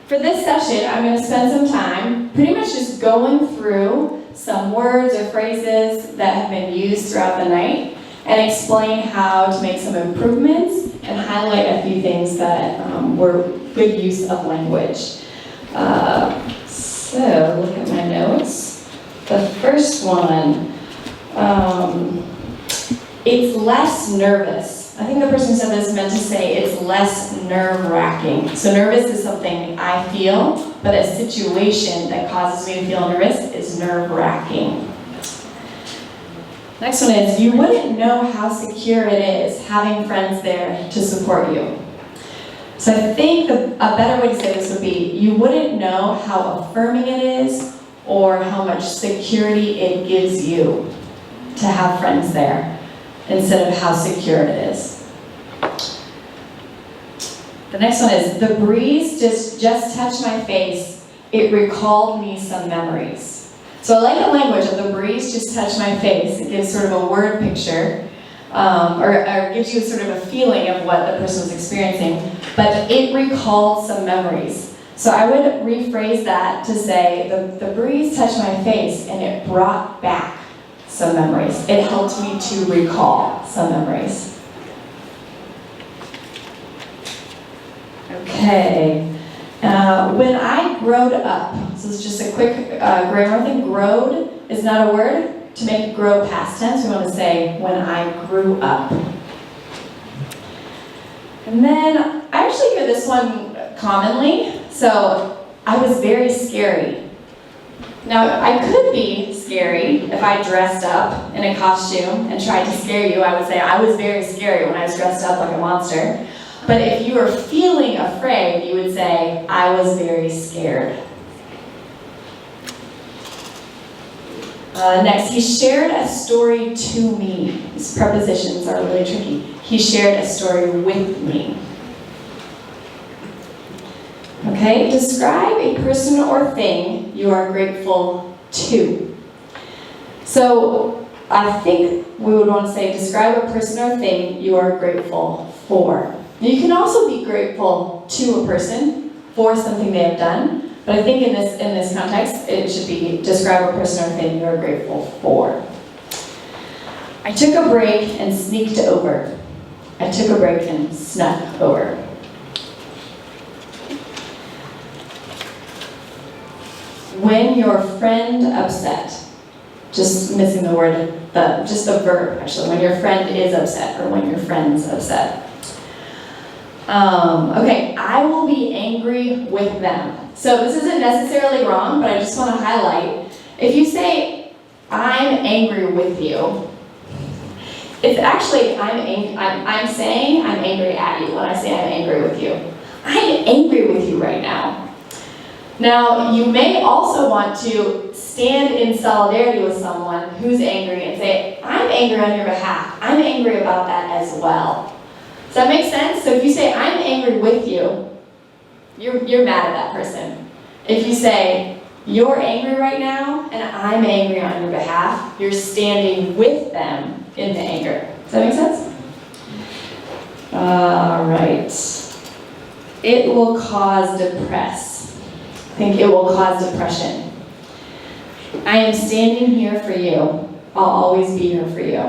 For this session, I'm going to spend some time pretty much just going through some words or phrases that have been used throughout the night and explain how to make some improvements and highlight a few things that were good use of language. So, look at my notes. The first one, it's less nervous. I think the person who said this meant to say it's less nerve-wracking. So nervous is something I feel, but a situation that causes me to feel nervous is nerve-wracking. Next one is, you wouldn't know how secure it is having friends there to support you. So I think a better way to say this would be, you wouldn't know how affirming it is or how much security it gives you to have friends there, instead of how secure it is. The next one is, the breeze just touched my face. It recalled me some memories. So I like the language of the breeze just touched my face. It gives sort of a word picture, or gives you sort of a feeling of what the person was experiencing, but it recalled some memories. So I would rephrase that to say, the breeze touched my face and it brought back some memories. It helped me to recall some memories. Okay. When I growed up, so this is just a quick grammar thing. Growed is not a word. To make it grow past tense, we want to say, when I grew up. And then, I actually hear this one commonly. So, I was very scary. Now, I could be scary if I dressed up in a costume and tried to scare you. I would say, I was very scary when I was dressed up like a monster. But if you were feeling afraid, you would say, I was very scared. Next, he shared a story to me. These prepositions are really tricky. He shared a story with me. Okay, describe a person or thing you are grateful to. So, I think we would want to say, describe a person or thing you are grateful for. You can also be grateful to a person for something they have done, but I think in this context, it should be describe a person or thing you are grateful for. I took a break and sneaked over. I took a break and snuck over. When your friend upset. Just missing the word, just the verb actually. When your friend is upset or when your friend's upset. Okay, I will be angry with them. So this isn't necessarily wrong, but I just want to highlight. If you say, I'm angry with you, it's actually, I'm saying I'm angry at you when I say I'm angry with you. I'm angry with you right now. Now, you may also want to stand in solidarity with someone who's angry and say, I'm angry on your behalf. I'm angry about that as well. Does that make sense? So if you say, I'm angry with you, you're mad at that person. If you say, you're angry right now, and I'm angry on your behalf, you're standing with them in the anger. Does that make sense? All right. It will cause I think it will cause depression. I am standing here for you. I'll always be here for you.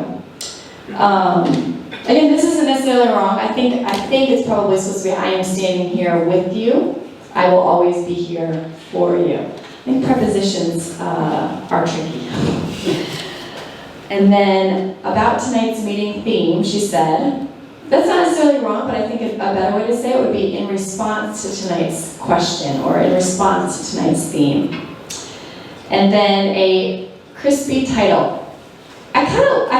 Again, this isn't necessarily wrong. I think it's probably supposed to be, I am standing here with you. I will always be here for you. I think prepositions are tricky. And then, about tonight's meeting theme, she said, that's not necessarily wrong, but I think a better way to say it would be in response to tonight's question or in response to tonight's theme. And then a crispy title. I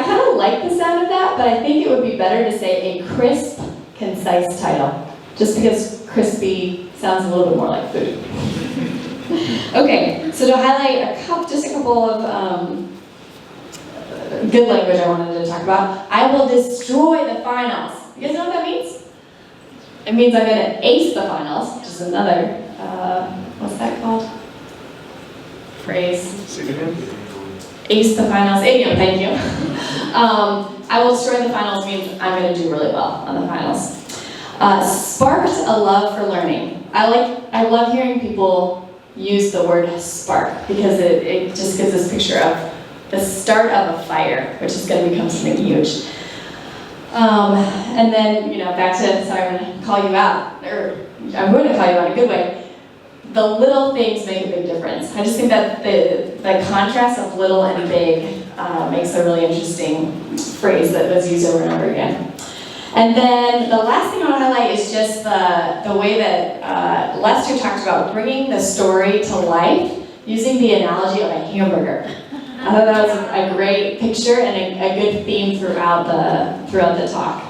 kind of like the sound of that, but I think it would be better to say a crisp, concise title, just because crispy sounds a little bit more like food. Okay, so to highlight just a couple of good language I wanted to talk about. I will destroy the finals. You guys know what that means? It means I'm going to ace the finals, which is another, what's that called? Phrase. Ace the finals. Idiom, thank you. I will destroy the finals means I'm going to do really well on the finals. Sparked a love for learning. I love hearing people use the word spark because it just gives this picture of the start of a fire, which is going to become something huge. And then, back to, sorry, I'm going to call you out, or I'm going to call you out in a good way. The little things make a big difference. I just think that the contrast of little and big makes a really interesting phrase that was used over and over again. And then the last thing I want to highlight is just the way that Lester talked about bringing the story to life using the analogy of a hamburger. I thought that was a great picture and a good theme throughout the talk.